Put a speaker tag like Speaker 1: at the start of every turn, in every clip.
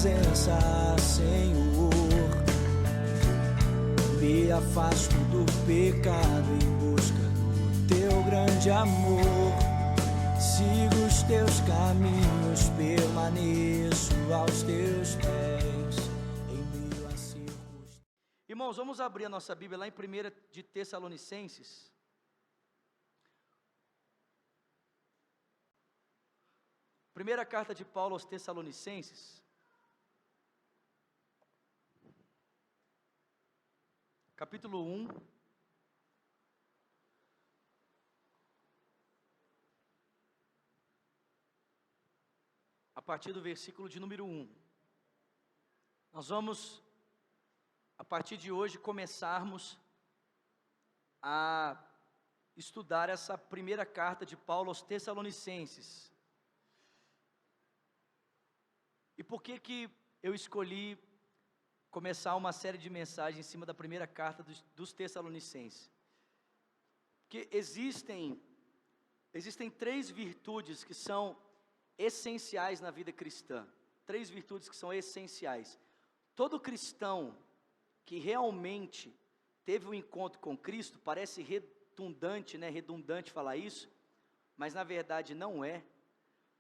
Speaker 1: presença, Senhor. Me afasto do pecado em busca do teu grande amor. Sigo os teus caminhos, permaneço aos teus pés, em meio a circunstâncias.
Speaker 2: Irmãos, vamos abrir a nossa Bíblia lá em 1 de Tessalonicenses. Primeira carta de Paulo aos Tessalonicenses, capítulo 1, a partir do versículo de número 1. Nós vamos, a partir de hoje, começarmos a estudar essa primeira carta de Paulo aos Tessalonicenses. E por que eu escolhi começar uma série de mensagens em cima da primeira carta dos Tessalonicenses? Porque existem 3 virtudes que são essenciais na vida cristã. 3 virtudes que são essenciais. Todo cristão que realmente teve um encontro com Cristo, parece redundante, né? Redundante falar isso, mas na verdade não é.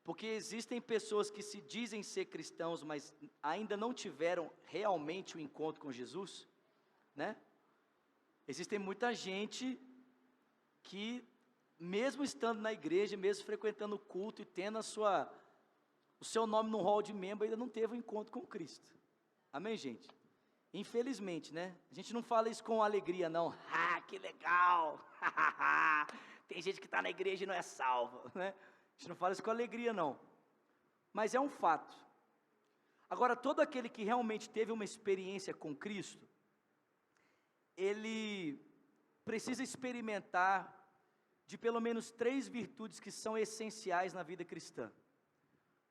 Speaker 2: Porque existem pessoas que se dizem ser cristãos, mas ainda não tiveram realmente o encontro com Jesus, né? Existem muita gente que, mesmo estando na igreja, mesmo frequentando o culto e tendo o seu nome no hall de membro, ainda não teve um encontro com Cristo. Amém, gente? Infelizmente, né? A gente não fala isso com alegria, não. Ah, que legal! Tem gente que está na igreja e não é salva, né? A gente não fala isso com alegria, não. Mas é um fato. Agora, todo aquele que realmente teve uma experiência com Cristo, ele precisa experimentar de pelo menos 3 virtudes que são essenciais na vida cristã.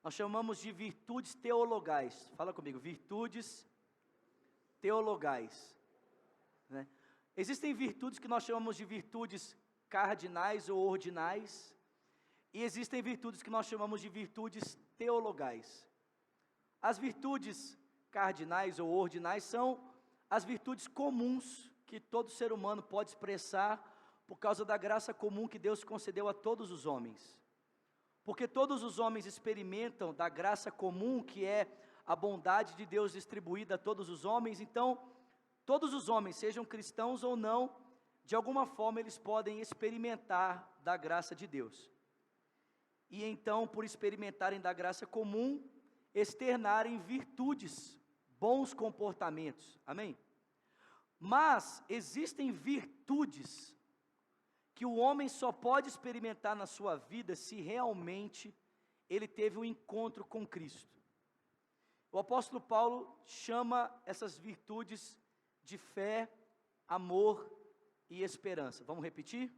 Speaker 2: Nós chamamos de virtudes teologais. Fala comigo, virtudes teologais, né? Existem virtudes que nós chamamos de virtudes cardinais ou ordinais, e existem virtudes que nós chamamos de virtudes teologais. As virtudes cardinais ou ordinais são as virtudes comuns que todo ser humano pode expressar por causa da graça comum que Deus concedeu a todos os homens. Porque todos os homens experimentam da graça comum, que é a bondade de Deus distribuída a todos os homens. Então, todos os homens, sejam cristãos ou não, de alguma forma eles podem experimentar da graça de Deus. E então, por experimentarem da graça comum, externarem virtudes, bons comportamentos, amém? Mas existem virtudes que o homem só pode experimentar na sua vida se realmente ele teve um encontro com Cristo. O apóstolo Paulo chama essas virtudes de fé, amor e esperança. Vamos repetir?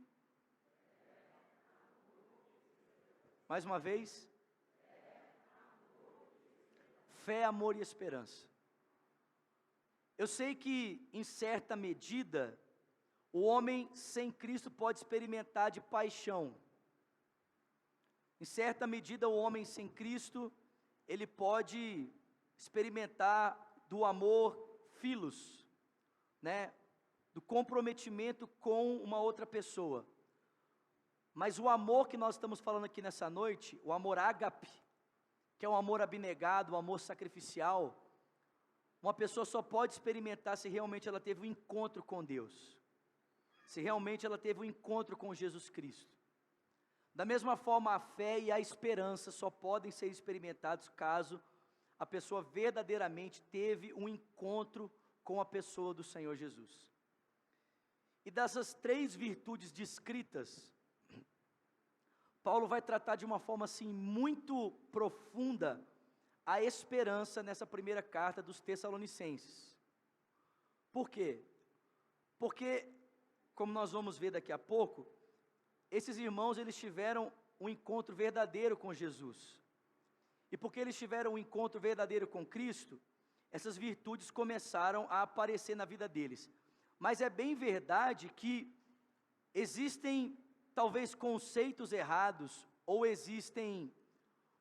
Speaker 2: Mais uma vez. Fé, amor e esperança. Eu sei que, em certa medida, o homem sem Cristo pode experimentar de paixão. Em certa medida, o homem sem Cristo, ele pode experimentar do amor philos, né? Do comprometimento com uma outra pessoa. Mas o amor que nós estamos falando aqui nessa noite, o amor ágape, que é um amor abnegado, um amor sacrificial, uma pessoa só pode experimentar se realmente ela teve um encontro com Deus, se realmente ela teve um encontro com Jesus Cristo. Da mesma forma, a fé e a esperança só podem ser experimentados caso a pessoa verdadeiramente teve um encontro com a pessoa do Senhor Jesus. E dessas 3 virtudes descritas, Paulo vai tratar de uma forma assim muito profunda a esperança nessa primeira carta dos Tessalonicenses. Por quê? Porque, como nós vamos ver daqui a pouco, esses irmãos eles tiveram um encontro verdadeiro com Jesus. E porque eles tiveram um encontro verdadeiro com Cristo, essas virtudes começaram a aparecer na vida deles. Mas é bem verdade que existem talvez conceitos errados, ou existem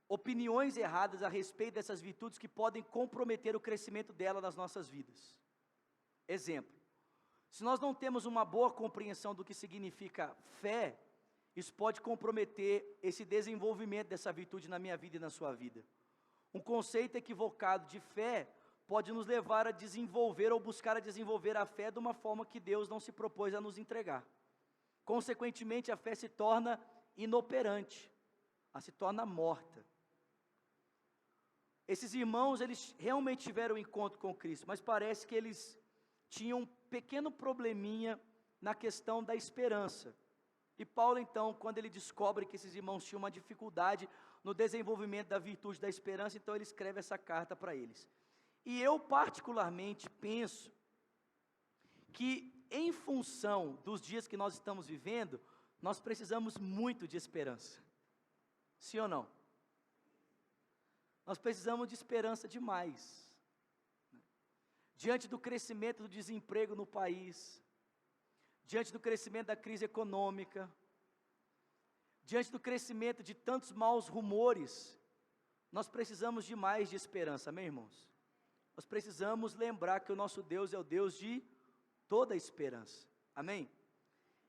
Speaker 2: opiniões erradas a respeito dessas virtudes que podem comprometer o crescimento dela nas nossas vidas. Exemplo, se nós não temos uma boa compreensão do que significa fé, isso pode comprometer esse desenvolvimento dessa virtude na minha vida e na sua vida. Um conceito equivocado de fé pode nos levar a desenvolver ou buscar a desenvolver a fé de uma forma que Deus não se propôs a nos entregar. Consequentemente, a fé se torna inoperante, ela se torna morta. Esses irmãos, eles realmente tiveram um encontro com Cristo, mas parece que eles tinham um pequeno probleminha na questão da esperança. E Paulo, então, quando ele descobre que esses irmãos tinham uma dificuldade no desenvolvimento da virtude da esperança, então ele escreve essa carta para eles. E eu particularmente penso que, em função dos dias que nós estamos vivendo, nós precisamos muito de esperança. Sim ou não? Nós precisamos de esperança demais. Diante do crescimento do desemprego no país, diante do crescimento da crise econômica, diante do crescimento de tantos maus rumores, nós precisamos de mais de esperança, amém, irmãos? Nós precisamos lembrar que o nosso Deus é o Deus de toda a esperança, amém?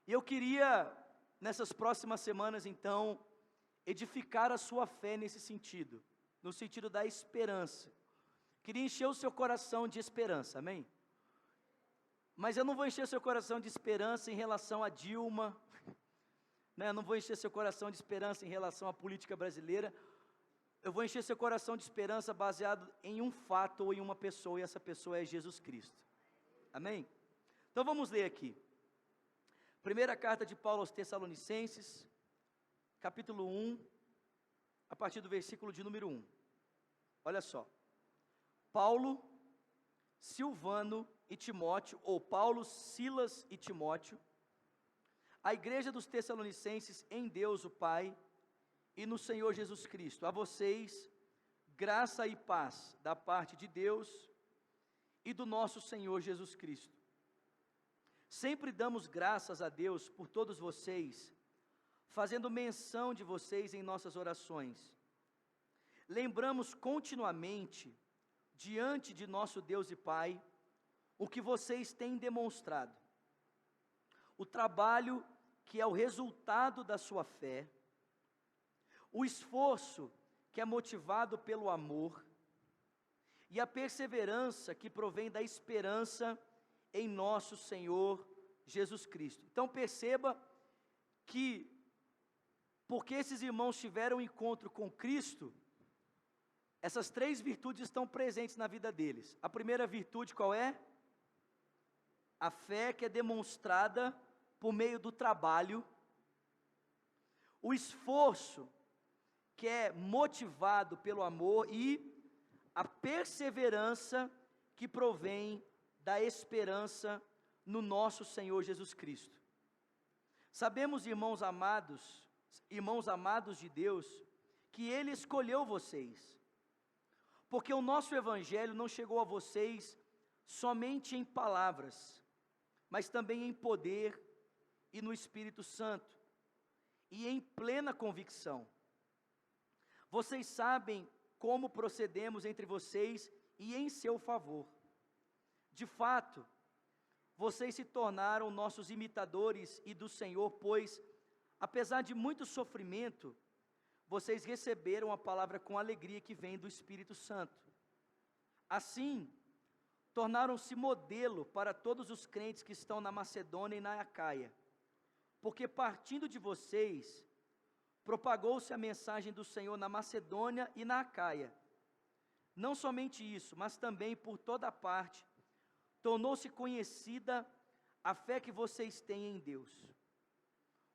Speaker 2: E eu queria, nessas próximas semanas, então, edificar a sua fé nesse sentido, no sentido da esperança. Queria encher o seu coração de esperança, amém? Mas eu não vou encher seu coração de esperança em relação a Dilma, né? Eu não vou encher seu coração de esperança em relação à política brasileira. Eu vou encher seu coração de esperança baseado em um fato ou em uma pessoa, e essa pessoa é Jesus Cristo. Amém? Então vamos ler aqui. Primeira carta de Paulo aos Tessalonicenses, capítulo 1, a partir do versículo de número 1. Olha só. Paulo, Silvano e Timóteo, ou Paulo, Silas e Timóteo, a igreja dos Tessalonicenses em Deus o Pai e no Senhor Jesus Cristo. A vocês, graça e paz da parte de Deus e do nosso Senhor Jesus Cristo. Sempre damos graças a Deus por todos vocês, fazendo menção de vocês em nossas orações. Lembramos continuamente, diante de nosso Deus e Pai, o que vocês têm demonstrado, o trabalho que é o resultado da sua fé, o esforço que é motivado pelo amor, e a perseverança que provém da esperança em nosso Senhor Jesus Cristo. Então perceba que, porque esses irmãos tiveram um encontro com Cristo, essas três virtudes estão presentes na vida deles. A primeira virtude qual é? A fé que é demonstrada por meio do trabalho, o esforço que é motivado pelo amor e a perseverança que provém da esperança no nosso Senhor Jesus Cristo. Sabemos, irmãos amados de Deus, que Ele escolheu vocês, porque o nosso Evangelho não chegou a vocês somente em palavras, mas também em poder e no Espírito Santo, e em plena convicção. Vocês sabem como procedemos entre vocês e em seu favor. De fato, vocês se tornaram nossos imitadores e do Senhor, pois, apesar de muito sofrimento, vocês receberam a palavra com alegria que vem do Espírito Santo. Assim, tornaram-se modelo para todos os crentes que estão na Macedônia e na Acaia, porque partindo de vocês, propagou-se a mensagem do Senhor na Macedônia e na Acaia. Não somente isso, mas também por toda parte, tornou-se conhecida a fé que vocês têm em Deus.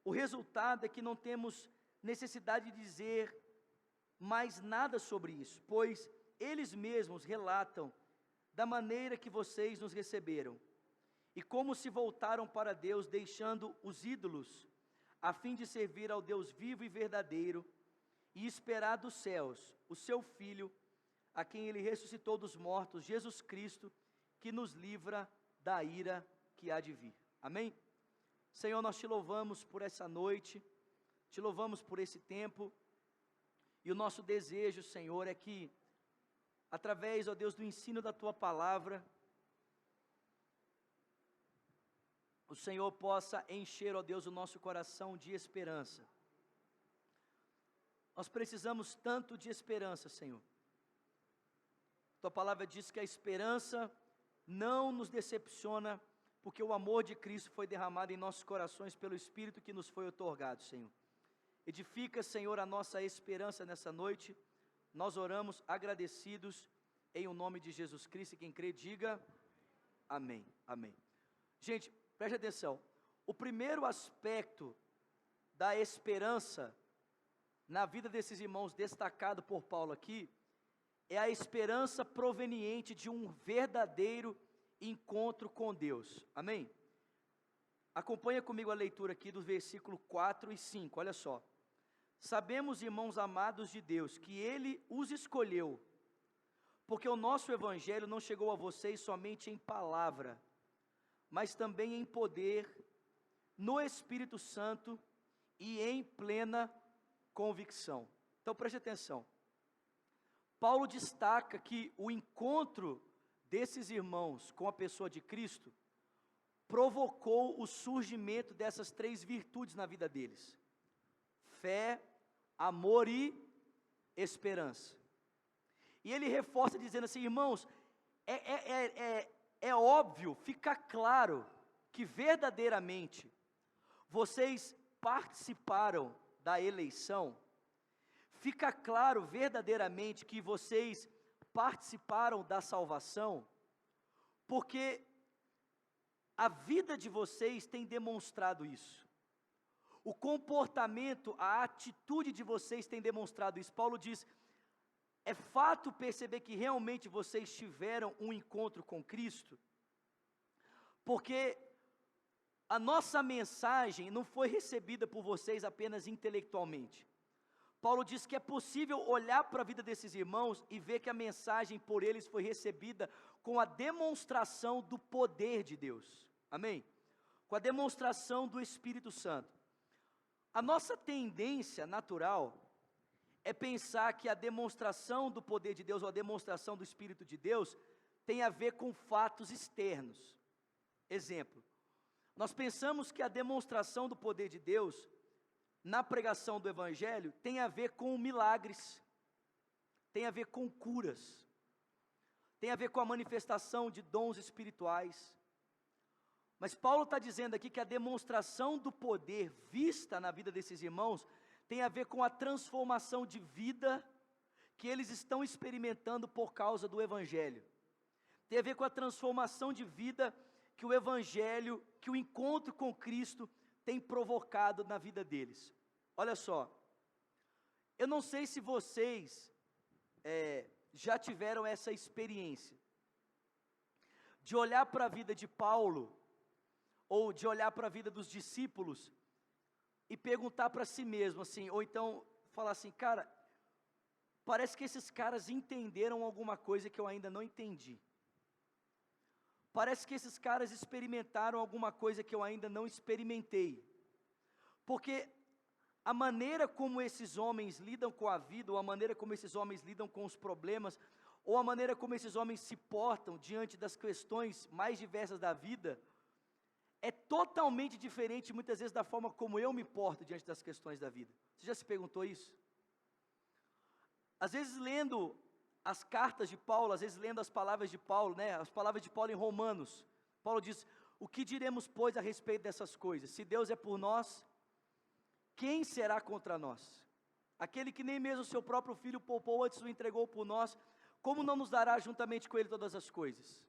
Speaker 2: O resultado é que não temos necessidade de dizer mais nada sobre isso, pois eles mesmos relatam da maneira que vocês nos receberam, e como se voltaram para Deus, deixando os ídolos, a fim de servir ao Deus vivo e verdadeiro, e esperar dos céus o seu Filho, a quem Ele ressuscitou dos mortos, Jesus Cristo, que nos livra da ira que há de vir. Amém? Senhor, nós te louvamos por essa noite, te louvamos por esse tempo, E o nosso desejo, Senhor, é que, através, ó Deus, do ensino da Tua palavra, o Senhor possa encher, ó Deus, o nosso coração de esperança. Nós precisamos tanto de esperança, Senhor. Tua palavra diz que a esperança não nos decepciona, porque o amor de Cristo foi derramado em nossos corações pelo Espírito que nos foi outorgado, Senhor. Edifica, Senhor, a nossa esperança nessa noite. Nós oramos agradecidos em o nome de Jesus Cristo. E quem crê, diga amém. Amém. Gente, preste atenção. O primeiro aspecto da esperança na vida desses irmãos, destacado por Paulo aqui, é a esperança proveniente de um verdadeiro encontro com Deus. Amém? Acompanha comigo a leitura aqui do versículo 4 e 5, olha só. Sabemos, irmãos amados de Deus, que Ele os escolheu, porque o nosso Evangelho não chegou a vocês somente em palavra, mas também em poder, no Espírito Santo e em plena convicção. Então preste atenção. Paulo destaca que o encontro desses irmãos com a pessoa de Cristo provocou o surgimento dessas três virtudes na vida deles: fé, amor e esperança. E ele reforça dizendo assim, irmãos, é óbvio, fica claro que verdadeiramente vocês participaram da eleição, fica claro verdadeiramente que vocês participaram da salvação, porque a vida de vocês tem demonstrado isso. O comportamento, a atitude de vocês tem demonstrado isso. Paulo diz, é fato perceber que realmente vocês tiveram um encontro com Cristo, porque a nossa mensagem não foi recebida por vocês apenas intelectualmente. Paulo diz que é possível olhar para a vida desses irmãos e ver que a mensagem por eles foi recebida com a demonstração do poder de Deus. Amém? Com a demonstração do Espírito Santo. A nossa tendência natural é pensar que a demonstração do poder de Deus, ou a demonstração do Espírito de Deus, tem a ver com fatos externos. Exemplo, nós pensamos que a demonstração do poder de Deus, na pregação do Evangelho, tem a ver com milagres, tem a ver com curas, tem a ver com a manifestação de dons espirituais. Mas Paulo está dizendo aqui que a demonstração do poder vista na vida desses irmãos tem a ver com a transformação de vida que eles estão experimentando por causa do Evangelho. Tem a ver com a transformação de vida que o Evangelho, que o encontro com Cristo tem provocado na vida deles. Olha só, eu não sei se vocês já tiveram essa experiência de olhar para a vida de Paulo, ou de olhar para a vida dos discípulos e perguntar para si mesmo assim, ou então falar assim, cara, parece que esses caras entenderam alguma coisa que eu ainda não entendi. Parece que esses caras experimentaram alguma coisa que eu ainda não experimentei. Porque a maneira como esses homens lidam com a vida, ou a maneira como esses homens lidam com os problemas, ou a maneira como esses homens se portam diante das questões mais diversas da vida, é totalmente diferente muitas vezes da forma como eu me porto diante das questões da vida. Você já se perguntou isso? Às vezes lendo as cartas de Paulo, às vezes lendo as palavras de Paulo, as palavras de Paulo em Romanos, Paulo diz, o que diremos pois a respeito dessas coisas? Se Deus é por nós, quem será contra nós? Aquele que nem mesmo o seu próprio filho poupou, antes o entregou por nós, como não nos dará juntamente com ele todas as coisas?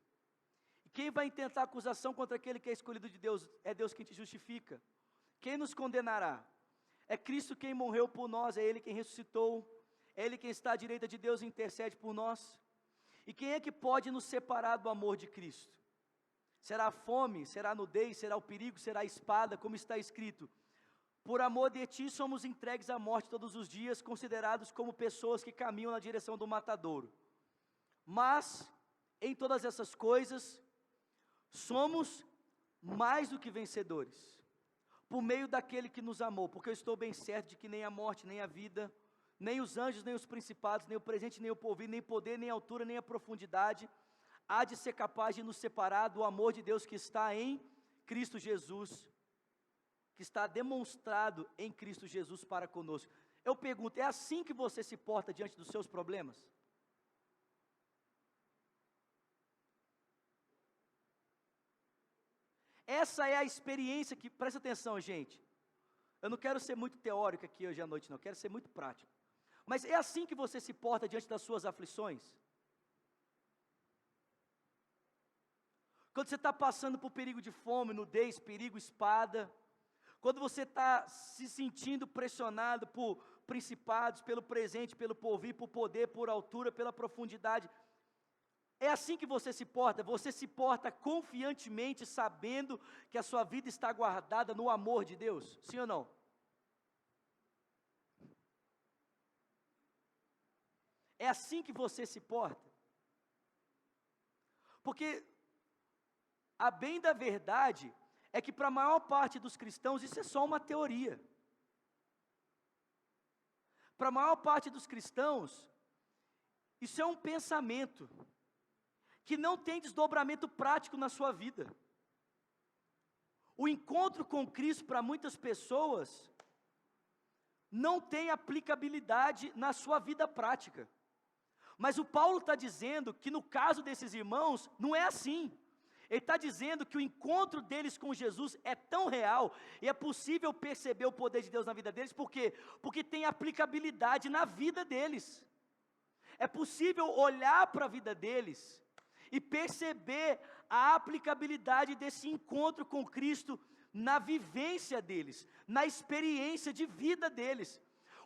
Speaker 2: E quem vai intentar acusação contra aquele que é escolhido de Deus? É Deus quem te justifica. Quem nos condenará? É Cristo quem morreu por nós, é Ele quem ressuscitou, é Ele quem está à direita de Deus e intercede por nós. E quem é que pode nos separar do amor de Cristo? Será a fome, será a nudez, será o perigo, será a espada, como está escrito, por amor de ti somos entregues à morte todos os dias, considerados como pessoas que caminham na direção do matadouro. Mas, em todas essas coisas, somos mais do que vencedores, por meio daquele que nos amou, porque eu estou bem certo de que nem a morte, nem a vida, nem os anjos, nem os principados, nem o presente, nem o porvir, nem poder, nem altura, nem a profundidade, há de ser capaz de nos separar do amor de Deus que está em Cristo Jesus, que está demonstrado em Cristo Jesus para conosco. Eu pergunto, é assim que você se porta diante dos seus problemas? Essa é a experiência que, presta atenção, gente, eu não quero ser muito teórico aqui hoje à noite, não, eu quero ser muito prático, mas é assim que você se porta diante das suas aflições? Quando você está passando por perigo de fome, nudez, perigo, espada, quando você está se sentindo pressionado por principados, pelo presente, pelo porvir, por poder, por altura, pela profundidade, é assim que você se porta confiantemente, sabendo que a sua vida está guardada no amor de Deus, sim ou não? É assim que você se porta? Porque a bem da verdade é que para a maior parte dos cristãos isso é só uma teoria. Para a maior parte dos cristãos, isso é um pensamento que não tem desdobramento prático na sua vida. O encontro com Cristo para muitas pessoas não tem aplicabilidade na sua vida prática. Mas o Paulo está dizendo que no caso desses irmãos, não é assim. Ele está dizendo que o encontro deles com Jesus é tão real, e é possível perceber o poder de Deus na vida deles, por quê? Porque tem aplicabilidade na vida deles. É possível olhar para a vida deles e perceber a aplicabilidade desse encontro com Cristo na vivência deles, na experiência de vida deles.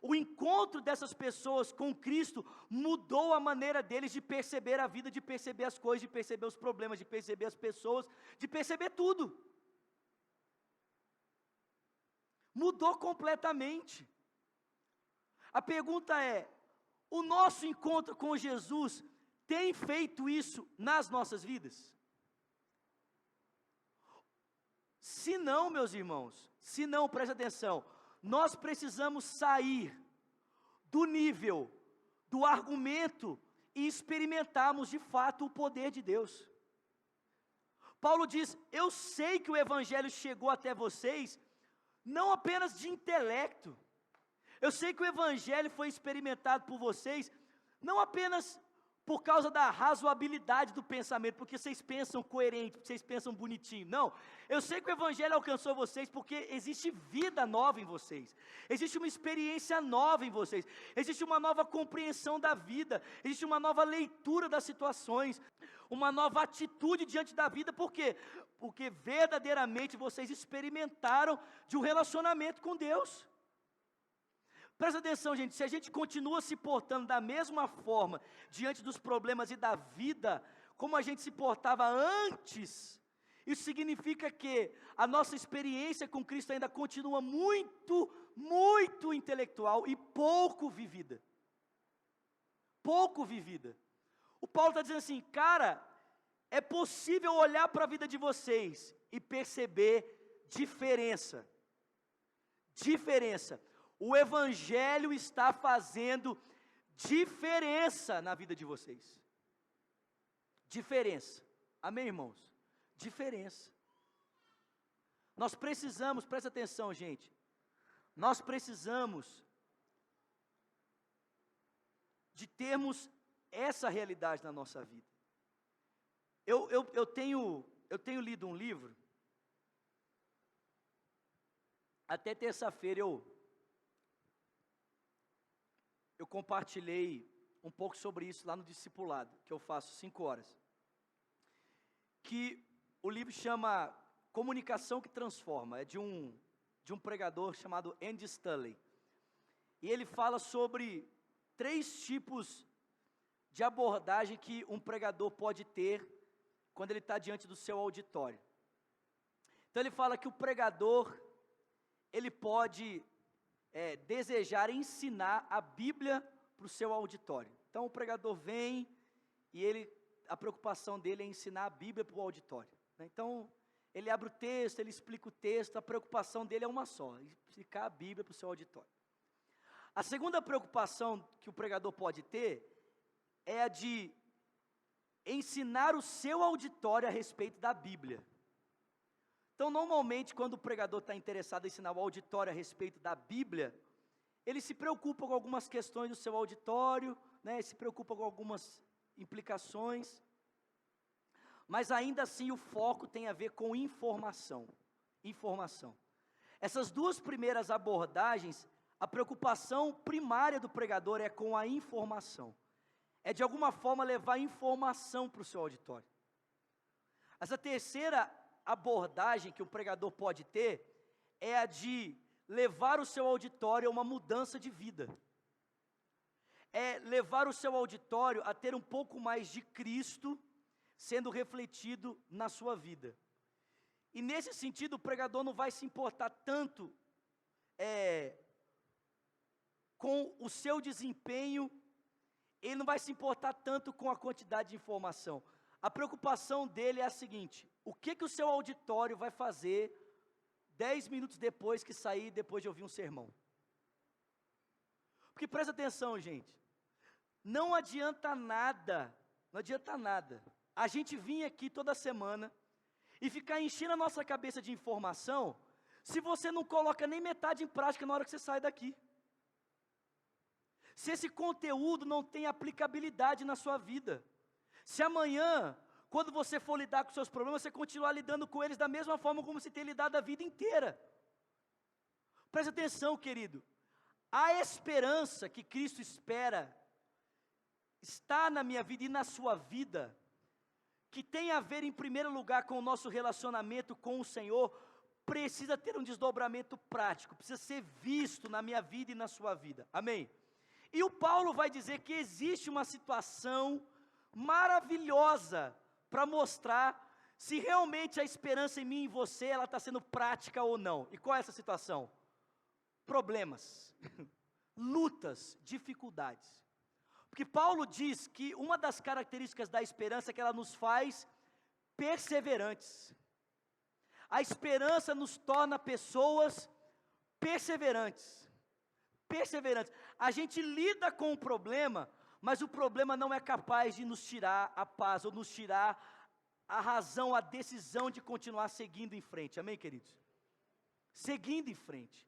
Speaker 2: O encontro dessas pessoas com Cristo mudou a maneira deles de perceber a vida, de perceber as coisas, de perceber os problemas, de perceber as pessoas, de perceber tudo. Mudou completamente. A pergunta é: o nosso encontro com Jesus tem feito isso nas nossas vidas? Se não, meus irmãos, se não, preste atenção, nós precisamos sair do nível, do argumento e experimentarmos de fato o poder de Deus. Paulo diz: eu sei que o Evangelho chegou até vocês, não apenas de intelecto, eu sei que o Evangelho foi experimentado por vocês, não apenas por causa da razoabilidade do pensamento, porque vocês pensam coerente, porque vocês pensam bonitinho, não, eu sei que o Evangelho alcançou vocês, porque existe vida nova em vocês, existe uma experiência nova em vocês, existe uma nova compreensão da vida, existe uma nova leitura das situações, uma nova atitude diante da vida, por quê? Porque verdadeiramente vocês experimentaram de um relacionamento com Deus. Presta atenção, gente, se a gente continua se portando da mesma forma diante dos problemas e da vida, como a gente se portava antes, isso significa que a nossa experiência com Cristo ainda continua muito, muito intelectual e pouco vivida. Pouco vivida. O Paulo está dizendo assim, cara, é possível olhar para a vida de vocês e perceber diferença. Diferença. O Evangelho está fazendo diferença na vida de vocês. Diferença. Amém, irmãos? Diferença. Nós precisamos, presta atenção, gente. Nós precisamos de termos essa realidade na nossa vida. Eu tenho lido um livro. Até terça-feira eu compartilhei um pouco sobre isso lá no discipulado, que eu faço 5 horas. Que o livro chama Comunicação que Transforma, é de um pregador chamado Andy Stanley. E ele fala sobre 3 tipos de abordagem que um pregador pode ter quando ele está diante do seu auditório. Então ele fala que o pregador, ele pode desejar ensinar a Bíblia para o seu auditório. Então o pregador vem e a preocupação dele é ensinar a Bíblia para o auditório, né? Então ele abre o texto, ele explica o texto, a preocupação dele é uma só, explicar a Bíblia para o seu auditório. A segunda preocupação que o pregador pode ter é a de ensinar o seu auditório a respeito da Bíblia. Então, normalmente, quando o pregador está interessado em ensinar o auditório a respeito da Bíblia, ele se preocupa com algumas questões do seu auditório, né, se preocupa com algumas implicações, mas ainda assim o foco tem a ver com informação. Essas duas primeiras abordagens, a preocupação primária do pregador é com a informação. É de alguma forma levar informação para o seu auditório. Essa terceira abordagem que o pregador pode ter é a de levar o seu auditório a uma mudança de vida. É levar o seu auditório a ter um pouco mais de Cristo sendo refletido na sua vida. E nesse sentido o pregador não vai se importar tanto com o seu desempenho, ele não vai se importar tanto com a quantidade de informação. A preocupação dele é a seguinte: o que o seu auditório vai fazer 10 minutos depois que sair, depois de ouvir um sermão? Porque presta atenção, gente, não adianta nada a gente vir aqui toda semana e ficar enchendo a nossa cabeça de informação, se você não coloca nem metade em prática na hora que você sai daqui. Se esse conteúdo não tem aplicabilidade na sua vida, se amanhã, quando você for lidar com seus problemas, você continuar lidando com eles da mesma forma como você tem lidado a vida inteira. Preste atenção, querido, a esperança que Cristo espera está na minha vida e na sua vida, que tem a ver em primeiro lugar com o nosso relacionamento com o Senhor, precisa ter um desdobramento prático, precisa ser visto na minha vida e na sua vida, amém? E o Paulo vai dizer que existe uma situação maravilhosa para mostrar se realmente a esperança em mim e em você, ela está sendo prática ou não. E qual é essa situação? Problemas, lutas, dificuldades. Porque Paulo diz que uma das características da esperança é que ela nos faz perseverantes. A esperança nos torna pessoas perseverantes. A gente lida com o problema, mas o problema não é capaz de nos tirar a paz, ou nos tirar a razão, a decisão de continuar seguindo em frente, amém, queridos? Seguindo em frente.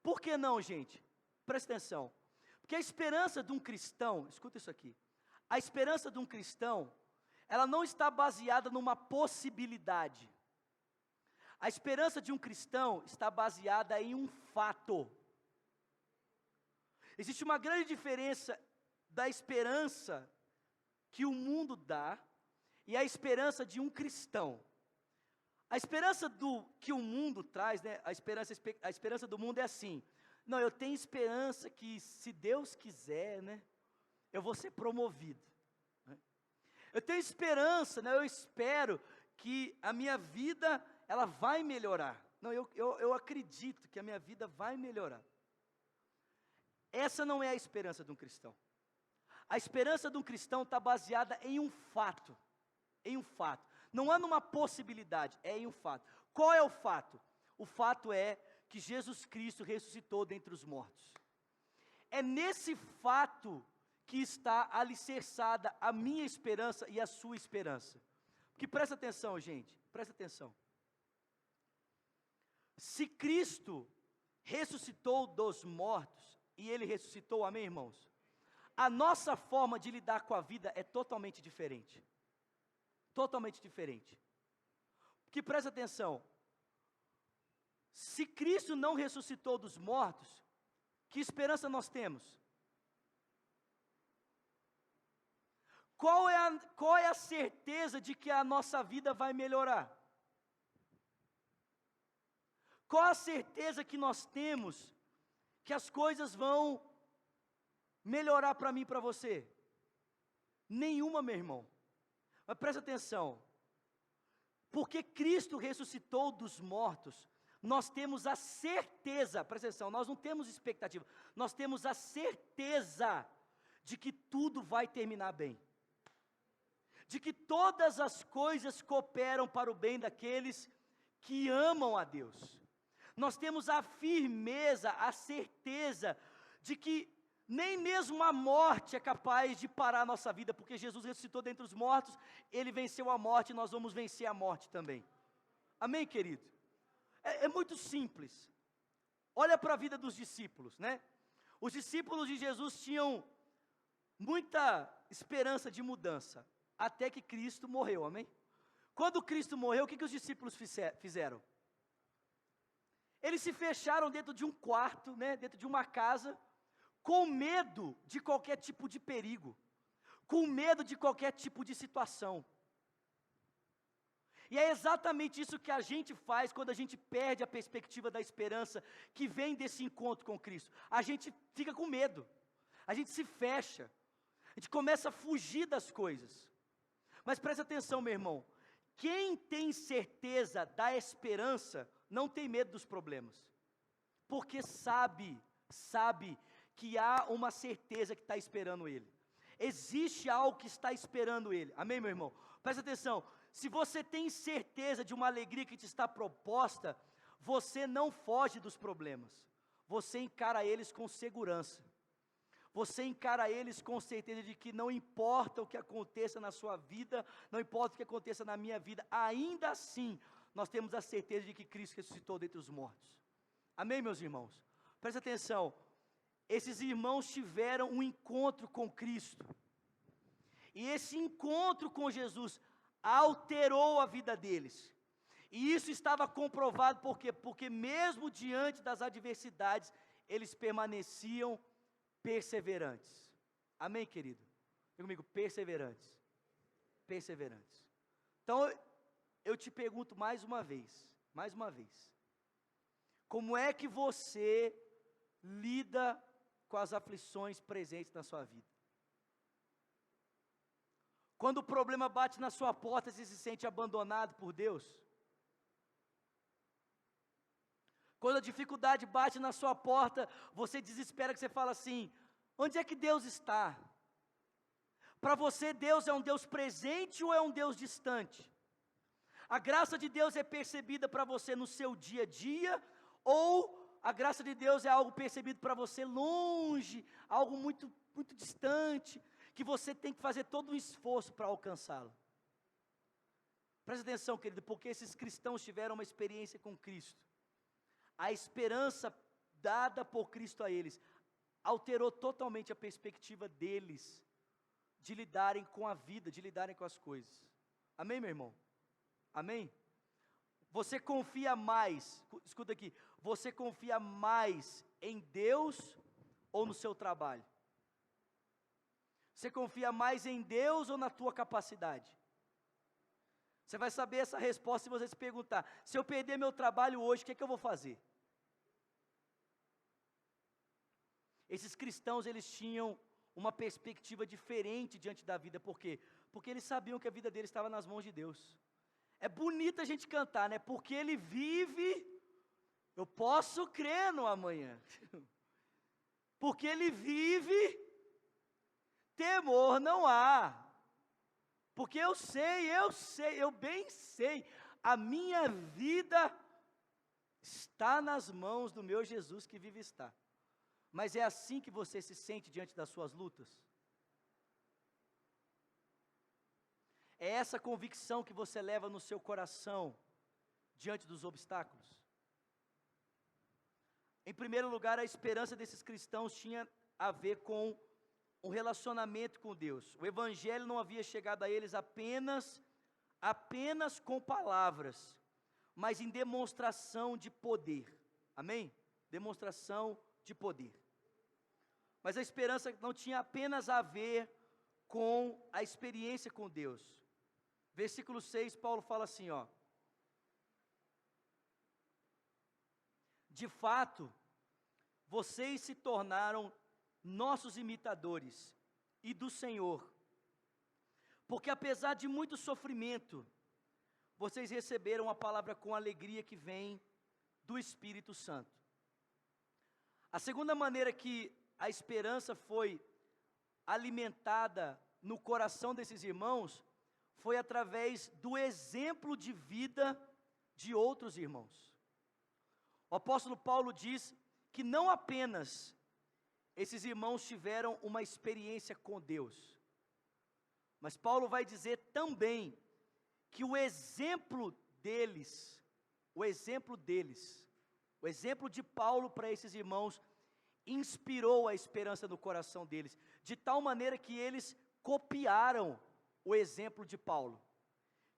Speaker 2: Por que não, gente? Presta atenção, porque a esperança de um cristão, escuta isso aqui, a esperança de um cristão, ela não está baseada numa possibilidade, a esperança de um cristão está baseada em um fato. Existe uma grande diferença da esperança que o mundo dá e a esperança de um cristão. A esperança que o mundo traz, né, a esperança do mundo é assim: não, eu tenho esperança que, se Deus quiser, né, eu vou ser promovido. Né? Eu tenho esperança, né, eu espero que a minha vida, ela vai melhorar. Não, eu acredito que a minha vida vai melhorar. Essa não é a esperança de um cristão. A esperança de um cristão está baseada em um fato. Não é numa possibilidade, é em um fato. Qual é o fato? O fato é que Jesus Cristo ressuscitou dentre os mortos. É nesse fato que está alicerçada a minha esperança e a sua esperança. Porque presta atenção, gente, presta atenção. Se Cristo ressuscitou dos mortos, e Ele ressuscitou, amém, irmãos? A nossa forma de lidar com a vida é totalmente diferente. Totalmente diferente. Porque presta atenção, se Cristo não ressuscitou dos mortos, que esperança nós temos? Qual é a certeza de que a nossa vida vai melhorar? Qual a certeza que nós temos que as coisas vão melhorar para mim e para você? Nenhuma, meu irmão. Mas presta atenção, porque Cristo ressuscitou dos mortos, nós temos a certeza, presta atenção, nós não temos expectativa, nós temos a certeza de que tudo vai terminar bem, de que todas as coisas cooperam para o bem daqueles que amam a Deus. Nós temos a firmeza, a certeza de que nem mesmo a morte é capaz de parar a nossa vida, porque Jesus ressuscitou dentre os mortos, Ele venceu a morte e nós vamos vencer a morte também. Amém, querido? É muito simples. Olha para a vida dos discípulos, né? Os discípulos de Jesus tinham muita esperança de mudança, até que Cristo morreu, amém? Quando Cristo morreu, o que os discípulos fizeram? Eles se fecharam dentro de um quarto, né, dentro de uma casa, com medo de qualquer tipo de perigo, com medo de qualquer tipo de situação. E é exatamente isso que a gente faz quando a gente perde a perspectiva da esperança que vem desse encontro com Cristo. A gente fica com medo, a gente se fecha, a gente começa a fugir das coisas. Mas presta atenção, meu irmão, quem tem certeza da esperança não tem medo dos problemas, porque sabe que há uma certeza que está esperando ele. Existe algo que está esperando ele. Amém, meu irmão? Presta atenção. Se você tem certeza de uma alegria que te está proposta, você não foge dos problemas. Você encara eles com segurança. Você encara eles com certeza de que não importa o que aconteça na sua vida, não importa o que aconteça na minha vida, ainda assim, nós temos a certeza de que Cristo ressuscitou dentre os mortos. Amém, meus irmãos? Presta atenção. Esses irmãos tiveram um encontro com Cristo, e esse encontro com Jesus alterou a vida deles, e isso estava comprovado, por quê? Porque mesmo diante das adversidades, eles permaneciam perseverantes. Amém, querido? Diga comigo, perseverantes. Perseverantes. Então, eu te pergunto mais uma vez, como é que você lida com as aflições presentes na sua vida? Quando o problema bate na sua porta, você se sente abandonado por Deus? Quando a dificuldade bate na sua porta, você desespera, que você fala assim: onde é que Deus está? Para você, Deus é um Deus presente ou é um Deus distante? A graça de Deus é percebida para você no seu dia a dia, ou a graça de Deus é algo percebido para você longe, algo muito, muito distante, que você tem que fazer todo um esforço para alcançá-lo? Presta atenção, querido, porque esses cristãos tiveram uma experiência com Cristo. A esperança dada por Cristo a eles alterou totalmente a perspectiva deles de lidarem com a vida, de lidarem com as coisas. Amém, meu irmão? Amém? Você confia mais, escuta aqui, você confia mais em Deus ou no seu trabalho? Você confia mais em Deus ou na tua capacidade? Você vai saber essa resposta se você se perguntar: se eu perder meu trabalho hoje, o que é que eu vou fazer? Esses cristãos, eles tinham uma perspectiva diferente diante da vida. Por quê? Porque eles sabiam que a vida deles estava nas mãos de Deus. É bonito a gente cantar, né? Porque Ele vive, eu posso crer no amanhã. Porque Ele vive, temor não há. Porque eu bem sei, a minha vida está nas mãos do meu Jesus que vive está. Mas é assim que você se sente diante das suas lutas? É essa convicção que você leva no seu coração diante dos obstáculos? Em primeiro lugar, a esperança desses cristãos tinha a ver com um relacionamento com Deus. O Evangelho não havia chegado a eles apenas com palavras, mas em demonstração de poder. Amém? Demonstração de poder. Mas a esperança não tinha apenas a ver com a experiência com Deus. Versículo 6, Paulo fala assim, ó: de fato, vocês se tornaram nossos imitadores e do Senhor, porque apesar de muito sofrimento, vocês receberam a palavra com alegria que vem do Espírito Santo. A segunda maneira que a esperança foi alimentada no coração desses irmãos foi através do exemplo de vida de outros irmãos. O apóstolo Paulo diz que não apenas esses irmãos tiveram uma experiência com Deus. Mas Paulo vai dizer também que o exemplo de Paulo para esses irmãos inspirou a esperança no coração deles, de tal maneira que eles copiaram o exemplo de Paulo,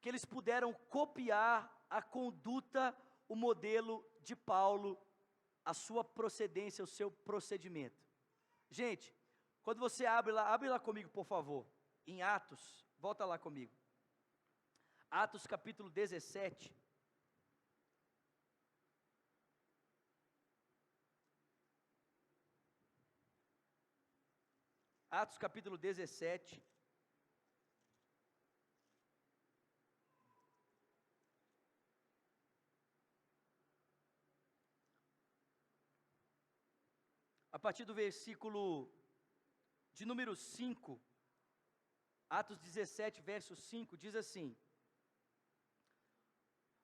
Speaker 2: que eles puderam copiar a conduta, o modelo de Paulo, a sua procedência, o seu procedimento. Gente, quando você abre lá comigo, por favor, em Atos, volta lá comigo. Atos capítulo 17. Atos capítulo 17. A partir do versículo de número 5, Atos 17, verso 5, diz assim: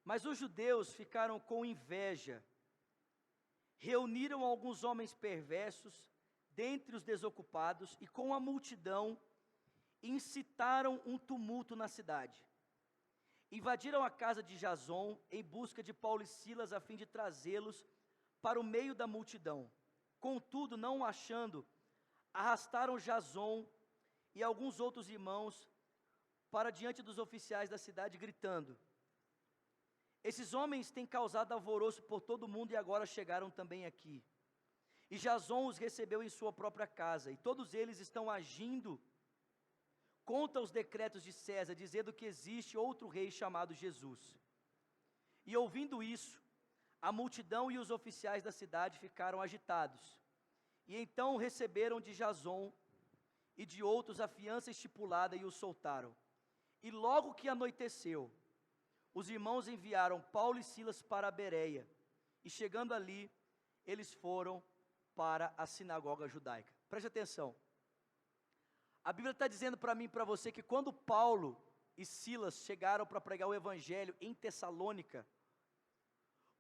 Speaker 2: Mas os judeus ficaram com inveja, reuniram alguns homens perversos dentre os desocupados e com a multidão incitaram um tumulto na cidade. Invadiram a casa de Jason em busca de Paulo e Silas a fim de trazê-los para o meio da multidão. Contudo, não o achando, arrastaram Jason e alguns outros irmãos para diante dos oficiais da cidade, gritando: Esses homens têm causado alvoroço por todo o mundo e agora chegaram também aqui. E Jason os recebeu em sua própria casa, e todos eles estão agindo contra os decretos de César, dizendo que existe outro rei chamado Jesus. E ouvindo isso, a multidão e os oficiais da cidade ficaram agitados, e então receberam de Jason e de outros a fiança estipulada e os soltaram. E logo que anoiteceu, os irmãos enviaram Paulo e Silas para a Bereia, e chegando ali, eles foram para a sinagoga judaica. Preste atenção. A Bíblia está dizendo para mim e para você que quando Paulo e Silas chegaram para pregar o Evangelho em Tessalônica,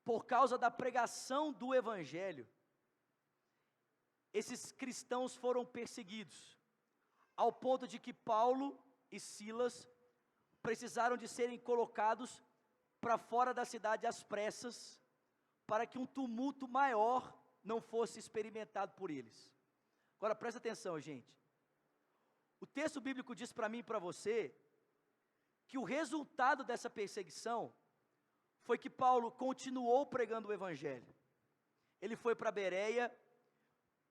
Speaker 2: por causa da pregação do Evangelho, esses cristãos foram perseguidos, ao ponto de que Paulo e Silas precisaram de serem colocados para fora da cidade às pressas, para que um tumulto maior não fosse experimentado por eles. Agora presta atenção, gente. O texto bíblico diz para mim e para você que o resultado dessa perseguição foi que Paulo continuou pregando o Evangelho. Ele foi para Bereia,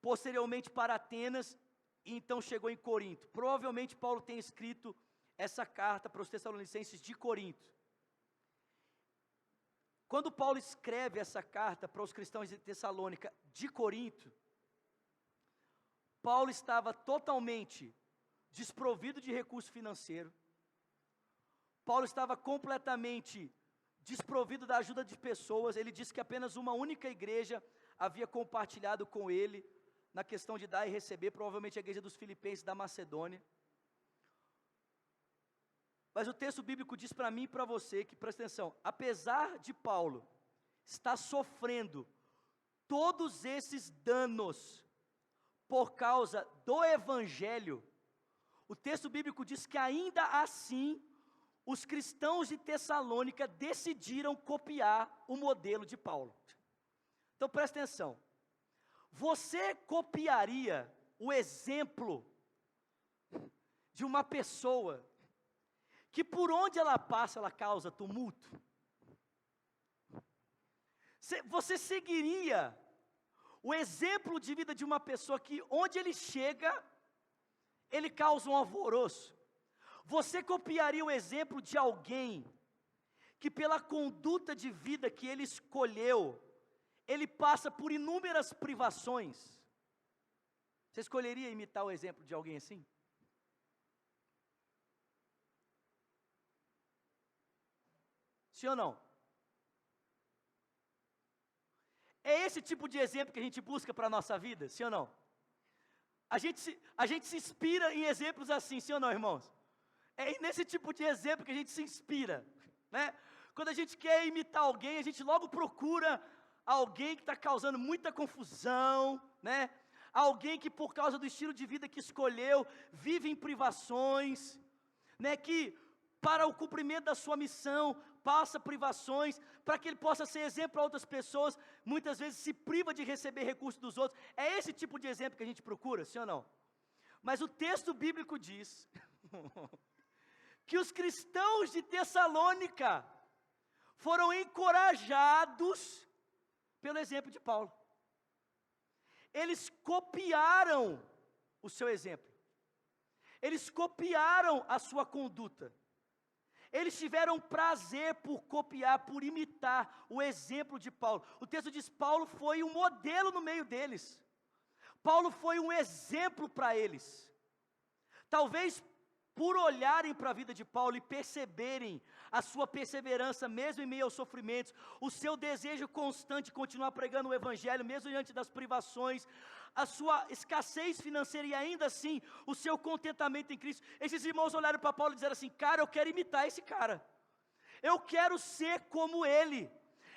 Speaker 2: posteriormente para Atenas, e então chegou em Corinto. Provavelmente Paulo tem escrito essa carta para os Tessalonicenses de Corinto. Quando Paulo escreve essa carta para os cristãos de Tessalônica de Corinto, Paulo estava totalmente desprovido de recurso financeiro. Paulo estava completamente desprovido da ajuda de pessoas. Ele disse que apenas uma única igreja havia compartilhado com ele na questão de dar e receber, provavelmente a igreja dos Filipenses da Macedônia. Mas o texto bíblico diz para mim e para você que, presta atenção, apesar de Paulo estar sofrendo todos esses danos por causa do Evangelho, o texto bíblico diz que ainda assim, os cristãos de Tessalônica decidiram copiar o modelo de Paulo. Então presta atenção, você copiaria o exemplo de uma pessoa que por onde ela passa, ela causa tumulto? Você seguiria o exemplo de vida de uma pessoa que onde ele chega, ele causa um alvoroço? Você copiaria o exemplo de alguém que pela conduta de vida que ele escolheu, ele passa por inúmeras privações? Você escolheria imitar o exemplo de alguém assim? Sim ou não? É esse tipo de exemplo que a gente busca para a nossa vida, sim ou não? A gente se inspira em exemplos assim, sim ou não, irmãos? É nesse tipo de exemplo que a gente se inspira, né? Quando a gente quer imitar alguém, a gente logo procura alguém que está causando muita confusão, né? alguém que por causa do estilo de vida que escolheu, vive em privações, né, que para o cumprimento da sua missão, passa privações, para que ele possa ser exemplo para outras pessoas, muitas vezes se priva de receber recursos dos outros. É esse tipo de exemplo que a gente procura, sim ou não? Mas o texto bíblico diz que os cristãos de Tessalônica foram encorajados pelo exemplo de Paulo. Eles copiaram o seu exemplo. Eles copiaram a sua conduta. Eles tiveram prazer por copiar, por imitar o exemplo de Paulo. O texto diz: Paulo foi um modelo no meio deles. Paulo foi um exemplo para eles. Talvez por olharem para a vida de Paulo e perceberem a sua perseverança, mesmo em meio aos sofrimentos, o seu desejo constante de continuar pregando o Evangelho, mesmo diante das privações, a sua escassez financeira e ainda assim, o seu contentamento em Cristo. Esses irmãos olharam para Paulo e disseram assim: cara, eu quero imitar esse cara, eu quero ser como ele,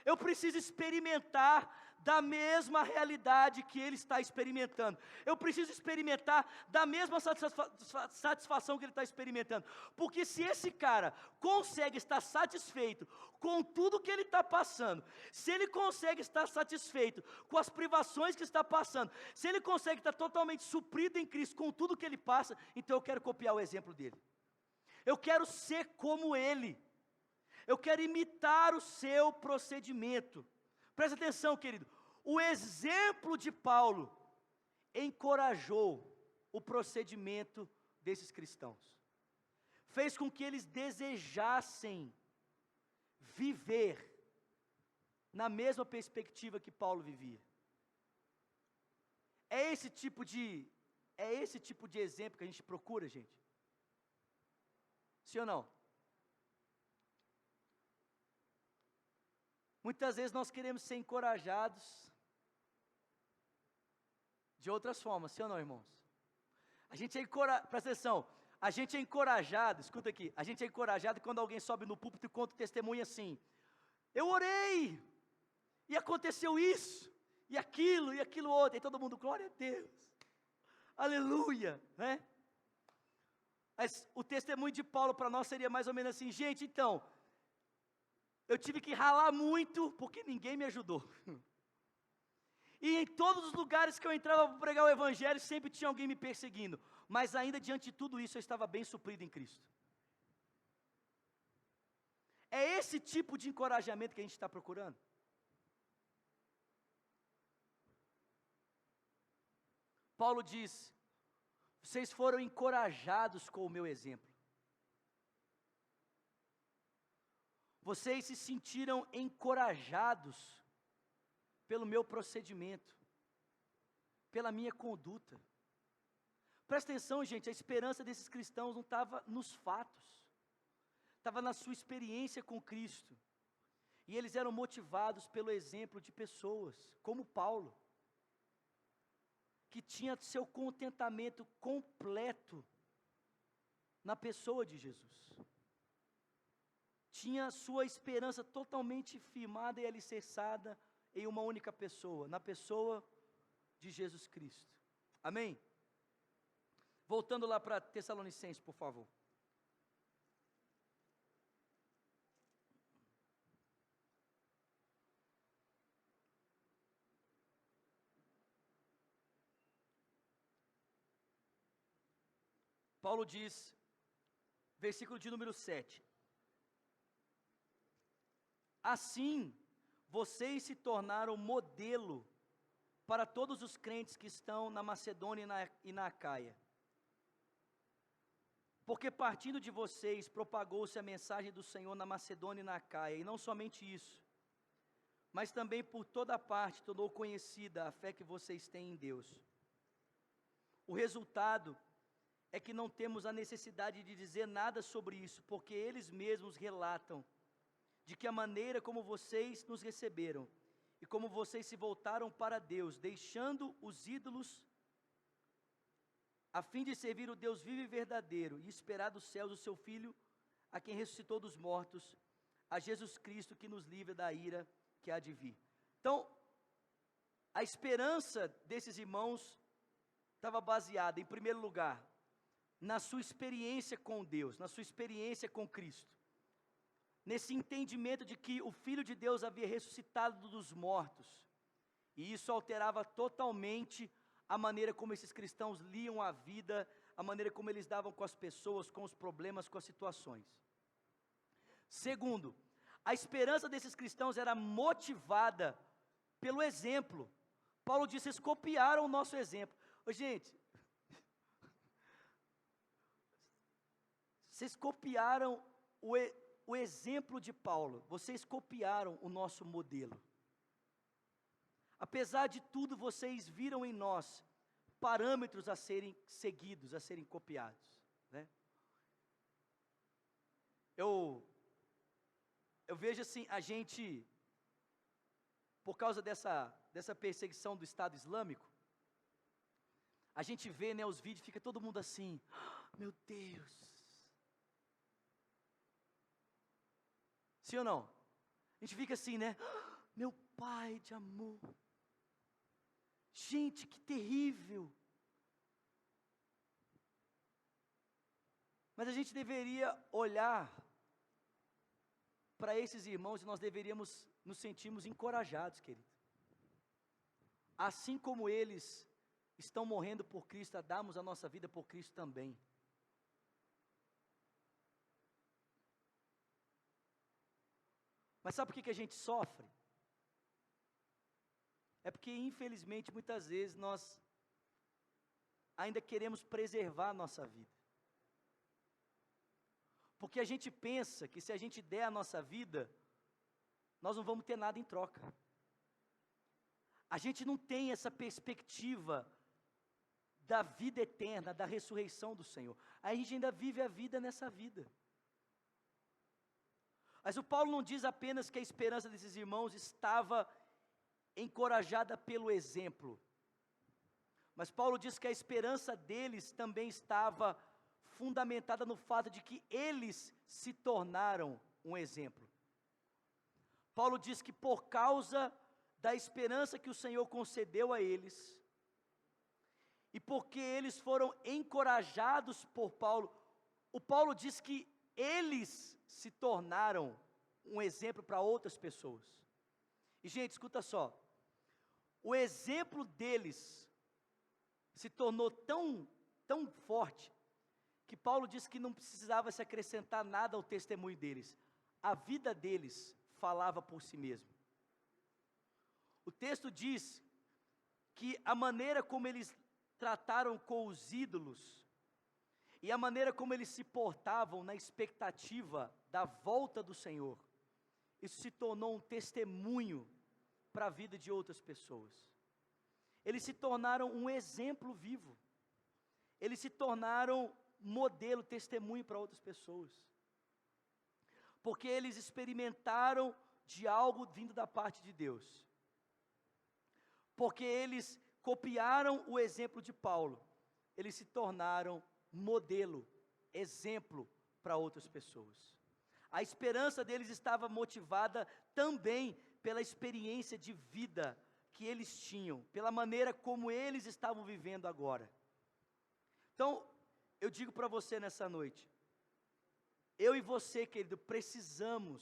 Speaker 2: eu preciso experimentar da mesma realidade que ele está experimentando, eu preciso experimentar da mesma satisfação que ele está experimentando, porque se esse cara consegue estar satisfeito com tudo que ele está passando, se ele consegue estar satisfeito com as privações que está passando, se ele consegue estar totalmente suprido em Cristo com tudo que ele passa, então eu quero copiar o exemplo dele, eu quero ser como ele, eu quero imitar o seu procedimento. Presta atenção, querido, o exemplo de Paulo encorajou o procedimento desses cristãos, fez com que eles desejassem viver na mesma perspectiva que Paulo vivia. É esse tipo de exemplo que a gente procura, gente? Sim ou não? Muitas vezes nós queremos ser encorajados de outras formas, sim ou não, irmãos? A gente é encorajado, presta atenção, a gente é encorajado, escuta aqui, a gente é encorajado quando alguém sobe no púlpito e conta o testemunho assim: eu orei, e aconteceu isso, e aquilo outro, e todo mundo, glória a Deus, aleluia, né? Mas o testemunho de Paulo para nós seria mais ou menos assim: gente, então, eu tive que ralar muito, porque ninguém me ajudou. E em todos os lugares que eu entrava para pregar o Evangelho, sempre tinha alguém me perseguindo. Mas ainda diante de tudo isso, eu estava bem suprido em Cristo. É esse tipo de encorajamento que a gente está procurando? Paulo diz: vocês foram encorajados com o meu exemplo. Vocês se sentiram encorajados pelo meu procedimento, pela minha conduta. Presta atenção, gente, a esperança desses cristãos não estava nos fatos, estava na sua experiência com Cristo. E eles eram motivados pelo exemplo de pessoas, como Paulo, que tinha seu contentamento completo na pessoa de Jesus. Tinha sua esperança totalmente firmada e alicerçada em uma única pessoa, na pessoa de Jesus Cristo. Amém? Voltando lá para Tessalonicenses, por favor. Paulo diz, versículo de número 7. Assim, vocês se tornaram modelo para todos os crentes que estão na Macedônia e na Acaia. Porque partindo de vocês, propagou-se a mensagem do Senhor na Macedônia e na Acaia, e não somente isso, mas também por toda parte tornou conhecida a fé que vocês têm em Deus. O resultado é que não temos a necessidade de dizer nada sobre isso, porque eles mesmos relatam de que a maneira como vocês nos receberam e como vocês se voltaram para Deus, deixando os ídolos, a fim de servir o Deus vivo e verdadeiro e esperar dos céus o seu Filho, a quem ressuscitou dos mortos, a Jesus Cristo que nos livra da ira que há de vir. Então, a esperança desses irmãos estava baseada, em primeiro lugar, na sua experiência com Deus, na sua experiência com Cristo. Nesse entendimento de que o Filho de Deus havia ressuscitado dos mortos. E isso alterava totalmente a maneira como esses cristãos liam a vida, a maneira como eles davam com as pessoas, com os problemas, com as situações. Segundo, a esperança desses cristãos era motivada pelo exemplo. Paulo disse, eles copiaram o nosso exemplo. Ô, gente, vocês copiaram o exemplo de Paulo, vocês copiaram o nosso modelo. Apesar de tudo, vocês viram em nós parâmetros a serem seguidos, a serem copiados, né? Eu vejo assim, a gente, por causa dessa perseguição do Estado Islâmico, a gente vê, né, os vídeos, fica todo mundo assim, meu Deus. Sim ou não? A gente fica assim, né, meu Pai de amor. Gente, que terrível. Mas a gente deveria olhar para esses irmãos e nós deveríamos nos sentirmos encorajados, querido. Assim como eles estão morrendo por Cristo, a darmos a nossa vida por Cristo também. Mas sabe por que a gente sofre? É porque, infelizmente, muitas vezes nós ainda queremos preservar a nossa vida. Porque a gente pensa que se a gente der a nossa vida, nós não vamos ter nada em troca. A gente não tem essa perspectiva da vida eterna, da ressurreição do Senhor. A gente ainda vive a vida nessa vida. Mas o Paulo não diz apenas que a esperança desses irmãos estava encorajada pelo exemplo. Mas Paulo diz que a esperança deles também estava fundamentada no fato de que eles se tornaram um exemplo. Paulo diz que por causa da esperança que o Senhor concedeu a eles, e porque eles foram encorajados por Paulo, o Paulo diz que eles se tornaram um exemplo para outras pessoas. E gente, escuta só, o exemplo deles se tornou tão forte, que Paulo diz que não precisava se acrescentar nada ao testemunho deles. A vida deles falava por si mesmo. O texto diz que a maneira como eles trataram com os ídolos, e a maneira como eles se portavam na expectativa da volta do Senhor, isso se tornou um testemunho para a vida de outras pessoas. Eles se tornaram um exemplo vivo. Eles se tornaram modelo, testemunho para outras pessoas. Porque eles experimentaram de algo vindo da parte de Deus. Porque eles copiaram o exemplo de Paulo. Eles se tornaram modelo, exemplo para outras pessoas. A esperança deles estava motivada também pela experiência de vida que eles tinham, pela maneira como eles estavam vivendo agora. Então, eu digo para você nessa noite, eu e você, querido, precisamos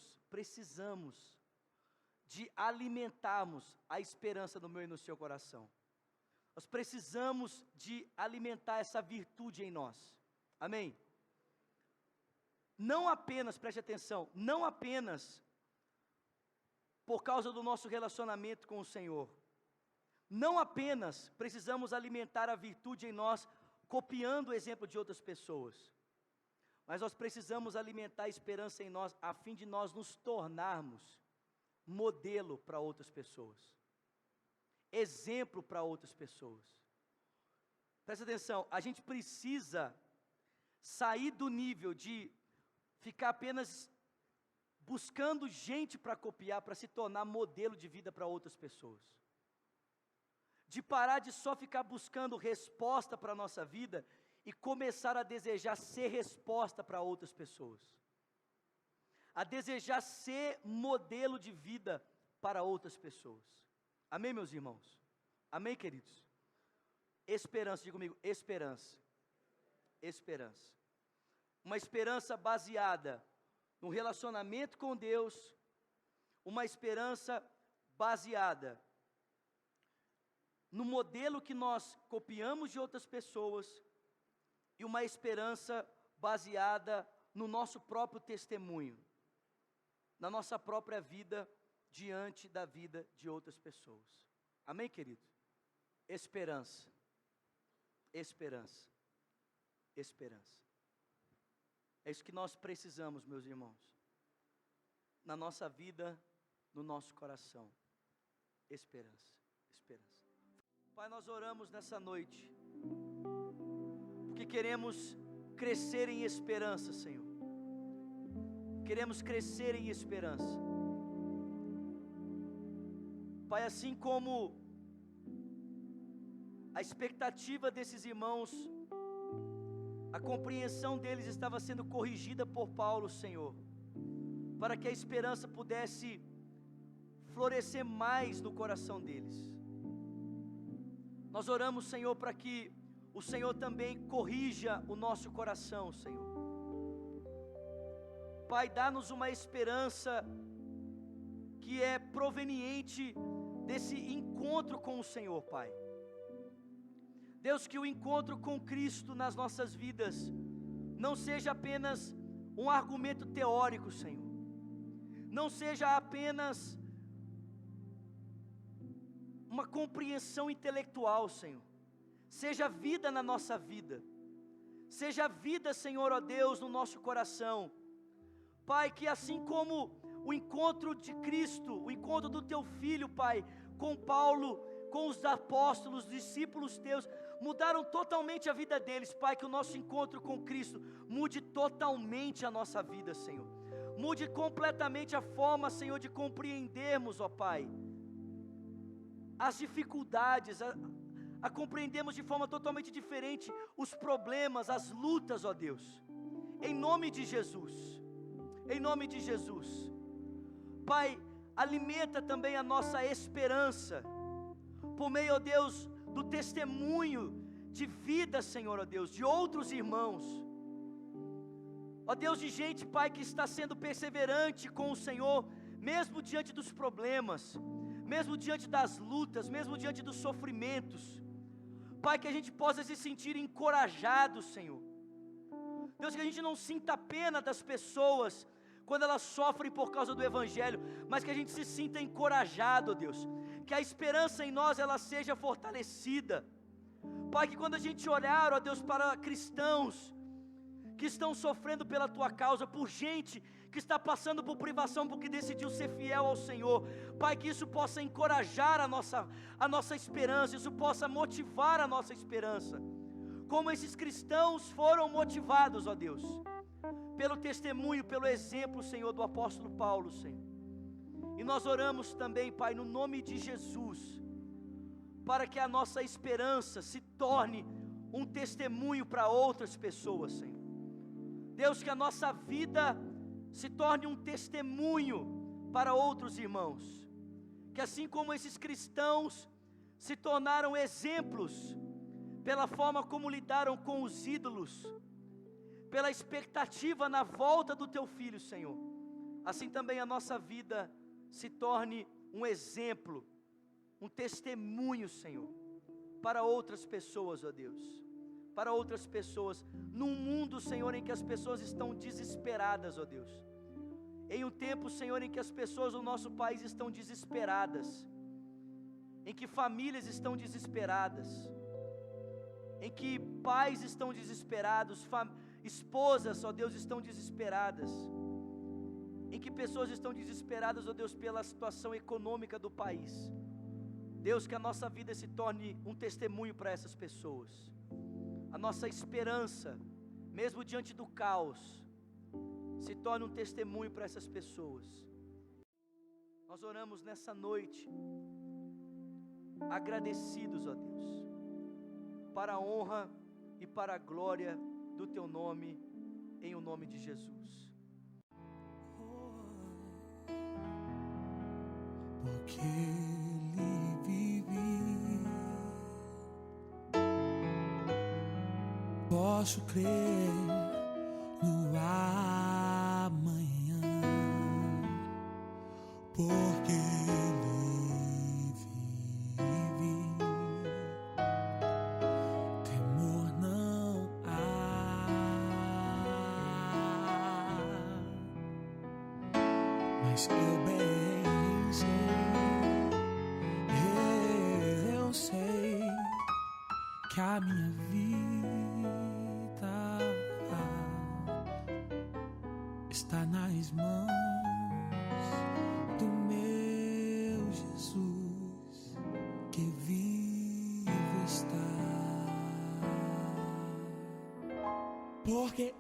Speaker 2: de alimentarmos a esperança no meu e no seu coração. Nós precisamos de alimentar essa virtude em nós. Amém? Não apenas, preste atenção, não apenas por causa do nosso relacionamento com o Senhor. Não apenas precisamos alimentar a virtude em nós, copiando o exemplo de outras pessoas. Mas nós precisamos alimentar a esperança em nós, a fim de nós nos tornarmos modelo para outras pessoas. Exemplo para outras pessoas. Presta atenção, a gente precisa sair do nível de ficar apenas buscando gente para copiar, para se tornar modelo de vida para outras pessoas. De parar de só ficar buscando resposta para a nossa vida e começar a desejar ser resposta para outras pessoas. A desejar ser modelo de vida para outras pessoas. Amém, meus irmãos? Amém, queridos? esperança, diga comigo, esperança. Esperança. Uma esperança baseada no relacionamento com Deus, uma esperança baseada no modelo que nós copiamos de outras pessoas e uma esperança baseada no nosso próprio testemunho, na nossa própria vida diante da vida de outras pessoas. Amém, querido? Esperança. Esperança. Esperança. É isso que nós precisamos, meus irmãos, na nossa vida, no nosso coração. Esperança, esperança. Pai, nós oramos nessa noite, porque queremos crescer em esperança, Senhor. Queremos crescer em esperança. Pai, assim como a expectativa desses irmãos, a compreensão deles estava sendo corrigida por Paulo, Senhor, para que a esperança pudesse florescer mais no coração deles. Nós oramos, Senhor, para que o Senhor também corrija o nosso coração, Senhor. Pai, dá-nos uma esperança que é proveniente desse encontro com o Senhor, Pai. Deus, que o encontro com Cristo nas nossas vidas não seja apenas um argumento teórico, Senhor. Não seja apenas uma compreensão intelectual, Senhor. Seja vida na nossa vida. Seja vida, Senhor, ó Deus, no nosso coração. Pai, que assim como o encontro de Cristo, o encontro do Teu Filho, Pai, com Paulo, com os apóstolos, discípulos Teus, mudaram totalmente a vida deles, Pai, que o nosso encontro com Cristo mude totalmente a nossa vida, Senhor. Mude completamente a forma, Senhor, de compreendermos, ó Pai, as dificuldades, a compreendermos de forma totalmente diferente os problemas, as lutas, ó Deus. Em nome de Jesus, em nome de Jesus. Pai, alimenta também a nossa esperança, por meio, ó Deus, do testemunho de vida, Senhor, ó Deus, de outros irmãos, ó Deus, de gente, Pai, que está sendo perseverante com o Senhor, mesmo diante dos problemas, mesmo diante das lutas, mesmo diante dos sofrimentos. Pai, que a gente possa se sentir encorajado, Senhor. Deus, que a gente não sinta pena das pessoas quando elas sofrem por causa do Evangelho, mas que a gente se sinta encorajado, ó Deus, que a esperança em nós, ela seja fortalecida. Pai, que quando a gente olhar, ó Deus, para cristãos que estão sofrendo pela Tua causa, por gente que está passando por privação porque decidiu ser fiel ao Senhor, Pai, que isso possa encorajar a nossa esperança, isso possa motivar a nossa esperança, como esses cristãos foram motivados, ó Deus, pelo testemunho, pelo exemplo, Senhor, do apóstolo Paulo, Senhor. E nós oramos também, Pai, no nome de Jesus, para que a nossa esperança se torne um testemunho para outras pessoas, Senhor. Deus, que a nossa vida se torne um testemunho para outros irmãos, que assim como esses cristãos se tornaram exemplos pela forma como lidaram com os ídolos, pela expectativa na volta do Teu Filho, Senhor, assim também a nossa vida se torne um exemplo, um testemunho, Senhor, para outras pessoas, ó Deus, para outras pessoas, num mundo, Senhor, em que as pessoas estão desesperadas, ó Deus, em um tempo, Senhor, em que as pessoas do nosso país estão desesperadas, em que famílias estão desesperadas, em que pais estão desesperados, esposas, ó Deus, estão desesperadas, em que pessoas estão desesperadas, ó Deus, pela situação econômica do país. Deus, que a nossa vida se torne um testemunho para essas pessoas. A nossa esperança, mesmo diante do caos, se torne um testemunho para essas pessoas. Nós oramos nessa noite, agradecidos, ó Deus, para a honra e para a glória do Teu nome, em o nome de Jesus.
Speaker 1: Porque Ele vive, posso crer no amanhã, porque Ele vive. Temor não há, mas eu bem sei que a minha vida está nas mãos do meu Jesus, que vivo está, porque